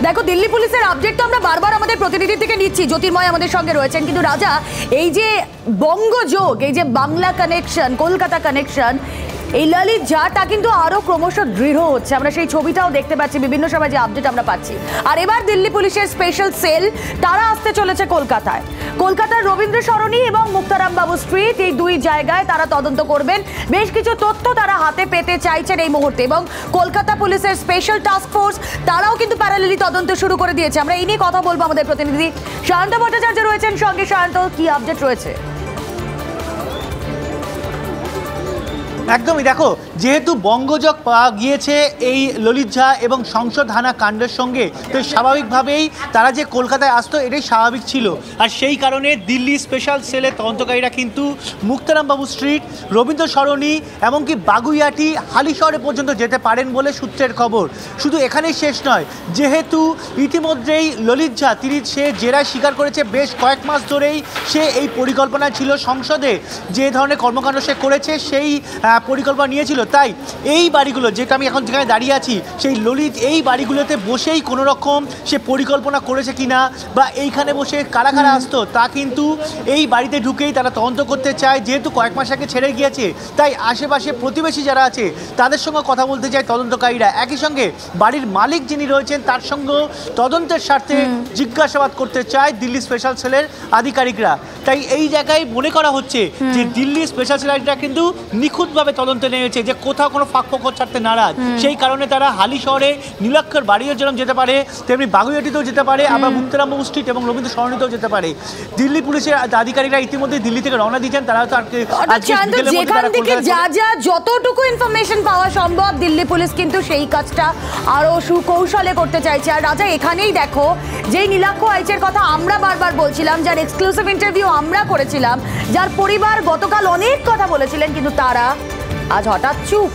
দেখো দিল্লি পুলিশের আপডেট তো আমরা বারবার আমাদের প্রতিনিধি থেকে নিচ্ছি, জ্যোতির্ময় আমাদের সঙ্গে রয়েছেন। কিন্তু রাজা, এই যে বঙ্গযোগ, এই যে বাংলা কানেকশন, কলকাতা কানেকশন, এই ললিত ঝাটা কিন্তু আরো ক্রমশ দৃঢ় হচ্ছে। আমরা সেই ছবিটাও দেখতে পাচ্ছি বিভিন্ন সময়, যে আপডেট আমরা পাচ্ছি। আর এবার দিল্লি পুলিশের স্পেশাল সেল তারা আসতে চলেছে কলকাতায়। কলকাতার রবীন্দ্র সরণি এবং মুক্তারাম বাবু স্ট্রিট, এই দুই জায়গায় তারা তদন্ত করবেন। বেশ কিছু তথ্য তারা হাতে পেতে চাইছেন এই মুহূর্তে, এবং কলকাতা পুলিশের স্পেশাল টাস্ক ফোর্স তারাও কিন্তু প্যারালালি তদন্ত শুরু করে দিয়েছে। আমরা এই নিয়ে কথা বলবো, আমাদের প্রতিনিধি সায়ন্ত ভট্টাচার্য রয়েছেন সঙ্গে। সায়ন্ত, কি আপডেট রয়েছে? একদমই, দেখো, যেহেতু বঙ্গযোগ পাওয়া গিয়েছে এই ললিত ঝা এবং সংসদ হানা কাণ্ডের সঙ্গে, তো স্বাভাবিকভাবেই তারা যে কলকাতায় আসতো এটাই স্বাভাবিক ছিল। আর সেই কারণে দিল্লি স্পেশাল সেলের তদন্তকারীরা কিন্তু মুক্তারাম বাবু স্ট্রিট, রবীন্দ্র সরণি, এমনকি বাগুইয়াটি, হালিশহরে পর্যন্ত যেতে পারেন বলে সূত্রের খবর। শুধু এখানেই শেষ নয়, যেহেতু ইতিমধ্যেই ললিত ঝা সে জেরায় স্বীকার করেছে বেশ কয়েক মাস ধরেই সে এই পরিকল্পনা ছিল সংসদে যে ধরনের কর্মকাণ্ড সে করেছে, সেই পরিকল্পনা নিয়েছিল। তাই এই বাড়িগুলো, যেটা আমি এখন যেখানে দাঁড়িয়ে আছি, সেই ললিত এই বাড়িগুলোতে বসেই কোনো রকম সে পরিকল্পনা করেছে কিনা, বা এইখানে বসে কারা কারা আসতো, তা কিন্তু এই বাড়িতে ঢুকেই তারা তদন্ত করতে চায়। যেহেতু কয়েক মাস আগে ছেড়ে গিয়েছে, তাই আশেপাশে প্রতিবেশী যারা আছে তাদের সঙ্গে কথা বলতে চায় তদন্তকারীরা। একই সঙ্গে বাড়ির মালিক যিনি রয়েছেন তার সঙ্গেও তদন্তের স্বার্থে জিজ্ঞাসাবাদ করতে চায় দিল্লি স্পেশাল সেলের আধিকারিকরা। তাই এই জায়গায় মনে করা হচ্ছে যে দিল্লি স্পেশাল সেলটা কিন্তু নিখুঁতভাবে তদন্তে নেমেছে, যে কোথাও কোনো ফাঁক ফোকর ছাড়তে নারাজ। সেই কারণে তারা হালিশহরে নীলাক্ষর বাড়িও যেরকম যেতে পারে, তেমনি বাগুইয়াটিতেও যেতে পারে, আবার মুক্তারাম বাবু স্ট্রিট এবং রবীন্দ্র সরণিতেও যেতে পারে। দিল্লি পুলিশের আধিকারিকরা ইতিমধ্যে দিল্লি থেকে রওনা দিয়েছেন। তারা তো যেখান থেকে যা যা যতটুকু ইনফরমেশন পাওয়া সম্ভব, দিল্লি পুলিশ কিন্তু সেই কাজটা আরো সুকৌশলে করতে চাইছে। আর রাজা, এখানেই দেখো, যেই নীলাক্ষ আইচের কথা আমরা বারবার বলছিলাম, যার এক্সক্লুসিভ ইন্টারভিউ আমরা করেছিলাম, যার পরিবার গতকাল অনেক কথা বলেছিলেন, কিন্তু তারা আজ হঠাৎ চুপ।